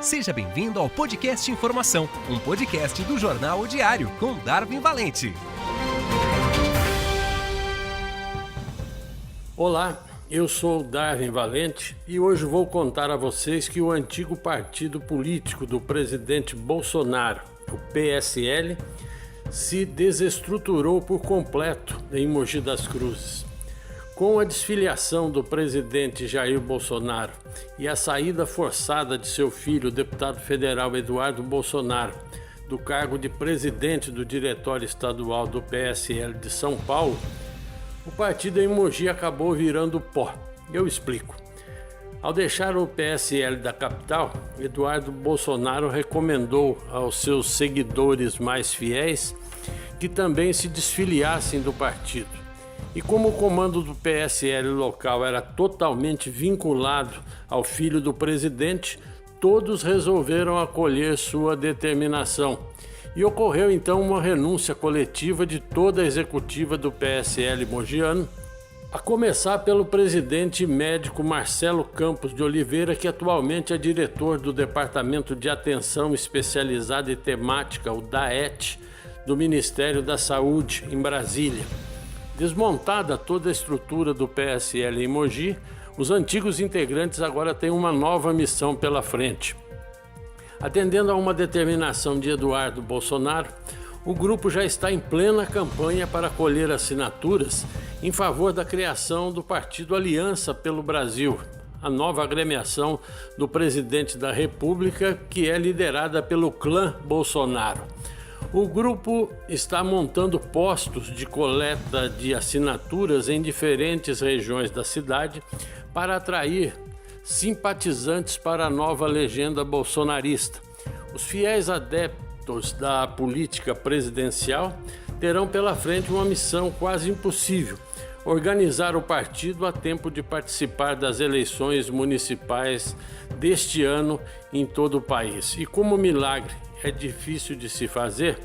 Seja bem-vindo ao Podcast Informação, um podcast do Jornal O Diário, com Darwin Valente. Olá, eu sou o Darwin Valente e hoje vou contar a vocês que o antigo partido político do presidente Bolsonaro, o PSL, se desestruturou por completo em Mogi das Cruzes. Com a desfiliação do presidente Jair Bolsonaro e a saída forçada de seu filho, o deputado federal Eduardo Bolsonaro, do cargo de presidente do Diretório Estadual do PSL de São Paulo, o partido em Mogi acabou virando pó. Eu explico. Ao deixar o PSL da capital, Eduardo Bolsonaro recomendou aos seus seguidores mais fiéis que também se desfiliassem do partido. E como o comando do PSL local era totalmente vinculado ao filho do presidente, todos resolveram acolher sua determinação. E ocorreu então uma renúncia coletiva de toda a executiva do PSL mogiano, a começar pelo presidente médico Marcelo Campos de Oliveira, que atualmente é diretor do Departamento de Atenção Especializada e Temática, o DAET, do Ministério da Saúde, em Brasília. Desmontada toda a estrutura do PSL em Mogi, os antigos integrantes agora têm uma nova missão pela frente. Atendendo a uma determinação de Eduardo Bolsonaro, o grupo já está em plena campanha para colher assinaturas em favor da criação do partido Aliança pelo Brasil, a nova agremiação do presidente da República, que é liderada pelo clã Bolsonaro. O grupo está montando postos de coleta de assinaturas em diferentes regiões da cidade para atrair simpatizantes para a nova legenda bolsonarista. Os fiéis adeptos da política presidencial terão pela frente uma missão quase impossível: organizar o partido a tempo de participar das eleições municipais deste ano em todo o país. E como milagre é difícil de se fazer,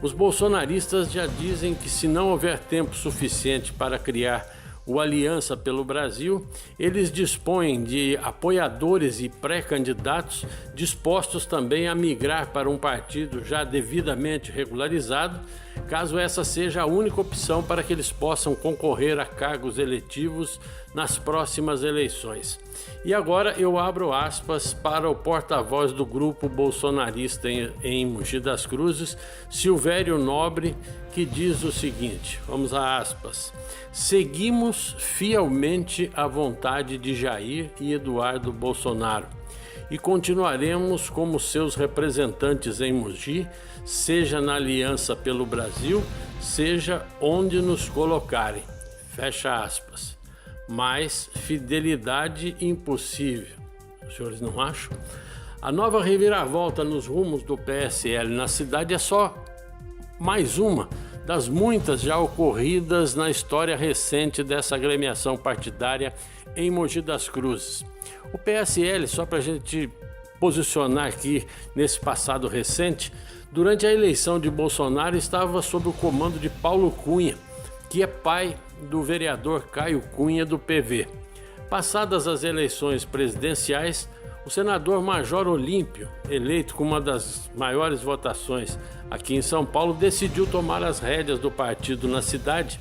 os bolsonaristas já dizem que se não houver tempo suficiente para criar o Aliança pelo Brasil, eles dispõem de apoiadores e pré-candidatos dispostos também a migrar para um partido já devidamente regularizado, caso essa seja a única opção para que eles possam concorrer a cargos eletivos nas próximas eleições. E agora eu abro aspas para o porta-voz do grupo bolsonarista em Mogi das Cruzes, Silvério Nobre, que diz o seguinte, vamos a aspas: "Seguimos fielmente a vontade de Jair e Eduardo Bolsonaro e continuaremos como seus representantes em Mogi, seja na Aliança pelo Brasil, seja onde nos colocarem." Fecha aspas. Mas fidelidade impossível. Os senhores não acham? A nova reviravolta nos rumos do PSL na cidade é só mais uma das muitas já ocorridas na história recente dessa agremiação partidária em Mogi das Cruzes. O PSL, só para a gente posicionar aqui nesse passado recente, durante a eleição de Bolsonaro estava sob o comando de Paulo Cunha, que é pai do vereador Caio Cunha do PV. Passadas as eleições presidenciais, o senador Major Olímpio, eleito com uma das maiores votações aqui em São Paulo, decidiu tomar as rédeas do partido na cidade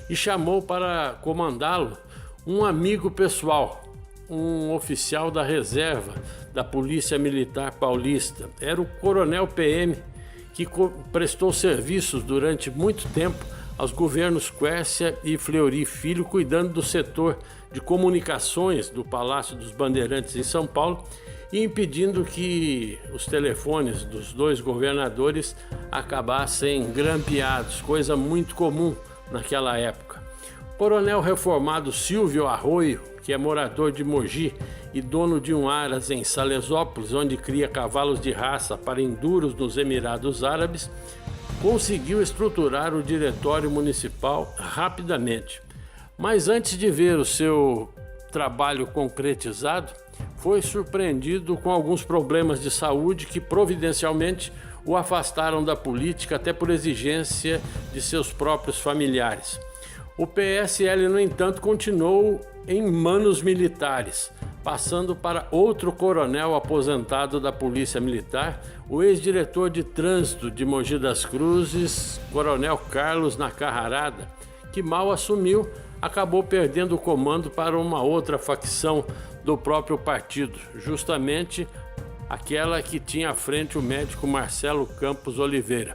e chamou para comandá-lo um amigo pessoal, um oficial da reserva da Polícia Militar Paulista. Era o coronel PM, que prestou serviços durante muito tempo aos governos Quércia e Fleury Filho, cuidando do setor de comunicações do Palácio dos Bandeirantes em São Paulo e impedindo que os telefones dos dois governadores acabassem grampeados, coisa muito comum naquela época. O coronel reformado Silvio Arroio, que é morador de Mogi e dono de um aras em Salesópolis, onde cria cavalos de raça para enduros nos Emirados Árabes, conseguiu estruturar o diretório municipal rapidamente. Mas antes de ver o seu trabalho concretizado, foi surpreendido com alguns problemas de saúde que providencialmente o afastaram da política, até por exigência de seus próprios familiares. O PSL, no entanto, continuou em manos militares, passando para outro coronel aposentado da Polícia Militar, o ex-diretor de trânsito de Mogi das Cruzes, Coronel Carlos Nacarrarada, que mal assumiu, acabou perdendo o comando para uma outra facção do próprio partido, justamente aquela que tinha à frente o médico Marcelo Campos Oliveira.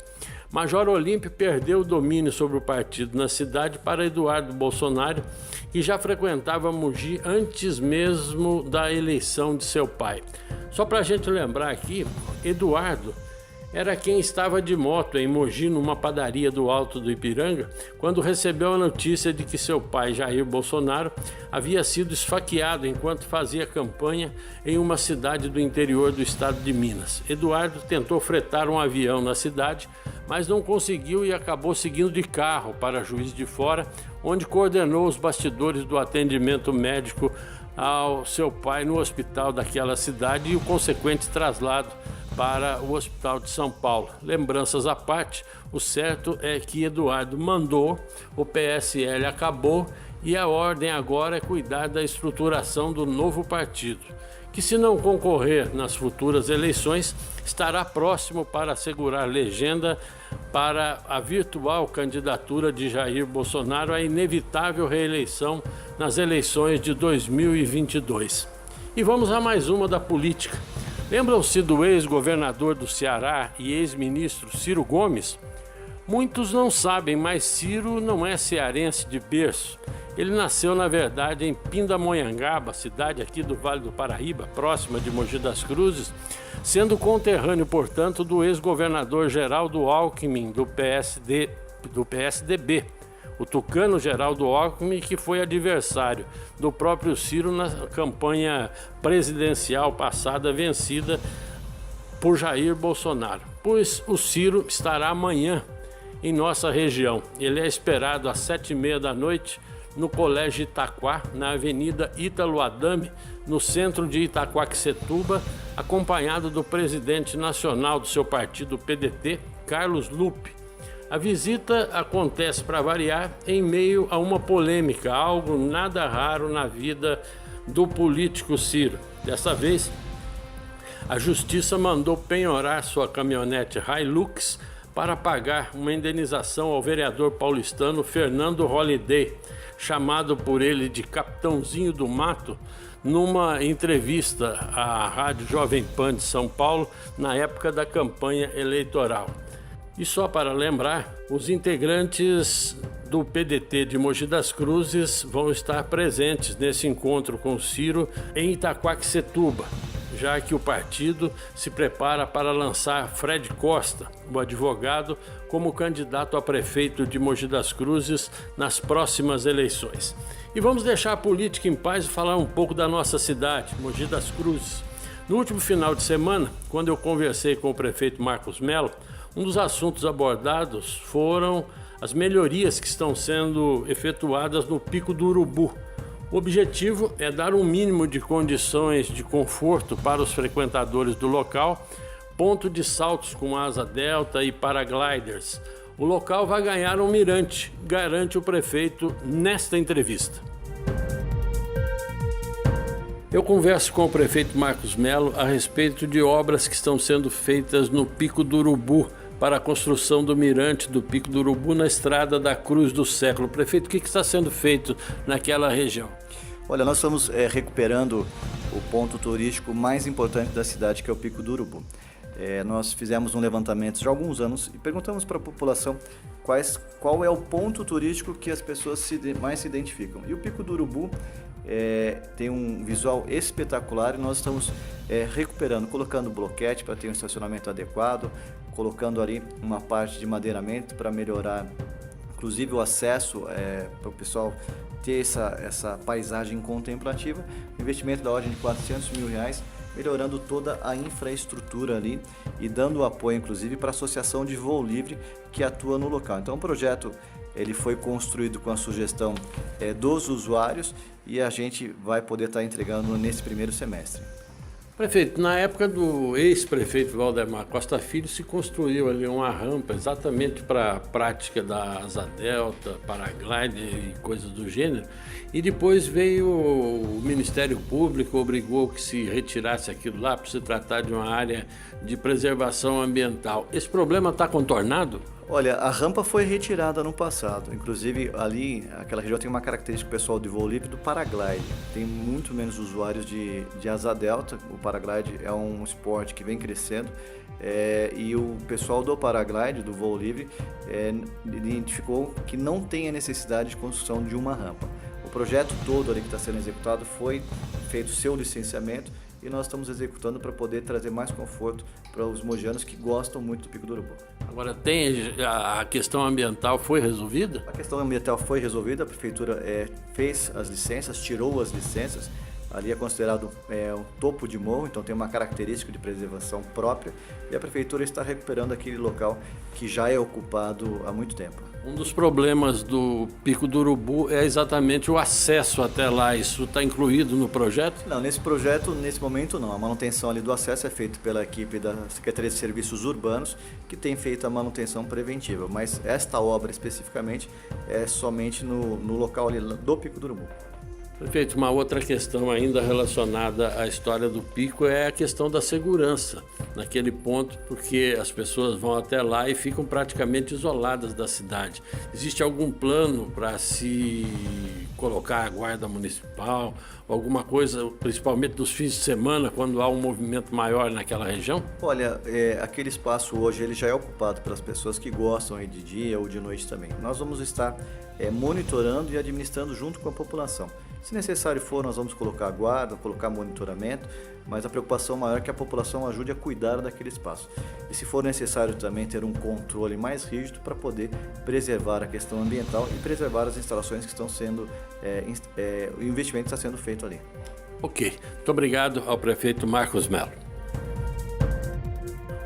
Major Olímpio perdeu o domínio sobre o partido na cidade para Eduardo Bolsonaro, que já frequentava Mogi antes mesmo da eleição de seu pai. Só para a gente lembrar aqui, Eduardo era quem estava de moto em Mogi, numa padaria do Alto do Ipiranga, quando recebeu a notícia de que seu pai, Jair Bolsonaro, havia sido esfaqueado enquanto fazia campanha em uma cidade do interior do estado de Minas. Eduardo tentou fretar um avião na cidade, mas não conseguiu e acabou seguindo de carro para Juiz de Fora, onde coordenou os bastidores do atendimento médico ao seu pai no hospital daquela cidade e o consequente traslado para o Hospital de São Paulo. Lembranças à parte, o certo é que Eduardo mandou, o PSL acabou e a ordem agora é cuidar da estruturação do novo partido, que, se não concorrer nas futuras eleições, estará próximo para assegurar legenda para a virtual candidatura de Jair Bolsonaro à inevitável reeleição nas eleições de 2022. E vamos a mais uma da política. Lembram-se do ex-governador do Ceará e ex-ministro Ciro Gomes? Muitos não sabem, mas Ciro não é cearense de berço. Ele nasceu, na verdade, em Pindamonhangaba, cidade aqui do Vale do Paraíba, próxima de Mogi das Cruzes, sendo conterrâneo, portanto, do ex-governador Geraldo Alckmin, do PSDB, o tucano Geraldo Alckmin, que foi adversário do próprio Ciro na campanha presidencial passada, vencida por Jair Bolsonaro. Pois o Ciro estará amanhã em nossa região. Ele é esperado às 7h30 da noite no Colégio Itaquá, na Avenida Ítalo Adame, no centro de Itaquaquecetuba, acompanhado do presidente nacional do seu partido, PDT, Carlos Lupe. A visita acontece, para variar, em meio a uma polêmica, algo nada raro na vida do político Ciro. Dessa vez, a Justiça mandou penhorar sua caminhonete Hilux para pagar uma indenização ao vereador paulistano Fernando Holliday, chamado por ele de Capitãozinho do Mato, numa entrevista à Rádio Jovem Pan de São Paulo, na época da campanha eleitoral. E só para lembrar, os integrantes do PDT de Mogi das Cruzes vão estar presentes nesse encontro com Ciro em Itaquaquecetuba, já que o partido se prepara para lançar Fred Costa, o advogado, como candidato a prefeito de Mogi das Cruzes nas próximas eleições. E vamos deixar a política em paz e falar um pouco da nossa cidade, Mogi das Cruzes. No último final de semana, quando eu conversei com o prefeito Marcos Mello, um dos assuntos abordados foram as melhorias que estão sendo efetuadas no Pico do Urubu. O objetivo é dar um mínimo de condições de conforto para os frequentadores do local, ponto de saltos com asa delta e paragliders. O local vai ganhar um mirante, garante o prefeito nesta entrevista. Eu converso com o prefeito Marcos Mello a respeito de obras que estão sendo feitas no Pico do Urubu para a construção do mirante do Pico do Urubu na estrada da Cruz do Século. Prefeito, o que está sendo feito naquela região? Olha, nós estamos recuperando o ponto turístico mais importante da cidade, que é o Pico do Urubu. Nós fizemos um levantamento já há alguns anos e perguntamos para a população qual é o ponto turístico que as pessoas mais se identificam. E o Pico do Urubu tem um visual espetacular e nós estamos recuperando, colocando bloquete para ter um estacionamento adequado, colocando ali uma parte de madeiramento para melhorar, inclusive, o acesso para o pessoal ter essa paisagem contemplativa. Investimento da ordem de R$400 mil, melhorando toda a infraestrutura ali e dando apoio, inclusive, para a Associação de Voo Livre que atua no local. Então, o projeto ele foi construído com a sugestão dos usuários e a gente vai poder estar entregando nesse primeiro semestre. Prefeito, na época do ex-prefeito Valdemar Costa Filho, se construiu ali uma rampa exatamente para a prática da asa delta, paraglider e coisas do gênero, e depois veio o Ministério Público, obrigou que se retirasse aquilo lá para se tratar de uma área de preservação ambiental. Esse problema está contornado? Olha, a rampa foi retirada no passado. Inclusive, ali, aquela região tem uma característica pessoal de voo livre do paraglide. Tem muito menos usuários de asa delta. O paraglide é um esporte que vem crescendo. E o pessoal do paraglide, do voo livre, identificou que não tem a necessidade de construção de uma rampa. O projeto todo ali que está sendo executado foi feito seu licenciamento e nós estamos executando para poder trazer mais conforto para os mogianos que gostam muito do Pico do Urubu. Agora, a questão ambiental foi resolvida? A questão ambiental foi resolvida, a prefeitura fez as licenças, tirou as licenças. Ali é considerado um topo de morro, então tem uma característica de preservação própria e a prefeitura está recuperando aquele local que já é ocupado há muito tempo. Um dos problemas do Pico do Urubu é exatamente o acesso até lá. Isso está incluído no projeto? Não, nesse projeto, nesse momento não. A manutenção ali do acesso é feita pela equipe da Secretaria de Serviços Urbanos, que tem feito a manutenção preventiva. Mas esta obra especificamente é somente no local ali do Pico do Urubu. Prefeito, uma outra questão ainda relacionada à história do Pico é a questão da segurança naquele ponto, porque as pessoas vão até lá e ficam praticamente isoladas da cidade. Existe algum plano para se colocar a guarda municipal, alguma coisa, principalmente nos fins de semana, quando há um movimento maior naquela região? Olha, aquele espaço hoje ele já é ocupado pelas pessoas que gostam de dia ou de noite também. Nós vamos estar monitorando e administrando junto com a população. Se necessário for, nós vamos colocar guarda, colocar monitoramento, mas a preocupação maior é que a população ajude a cuidar daquele espaço. E se for necessário também ter um controle mais rígido para poder preservar a questão ambiental e preservar as instalações que estão sendo, o investimento está sendo feito ali. Ok, muito obrigado ao prefeito Marcos Melo.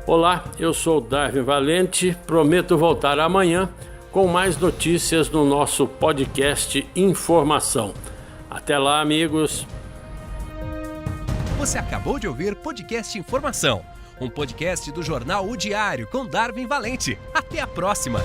Olá, eu sou Darwin Valente, prometo voltar amanhã com mais notícias no nosso podcast Informação. Até lá, amigos. Você acabou de ouvir Podcast Informação, um podcast do jornal O Diário com Darwin Valente. Até a próxima!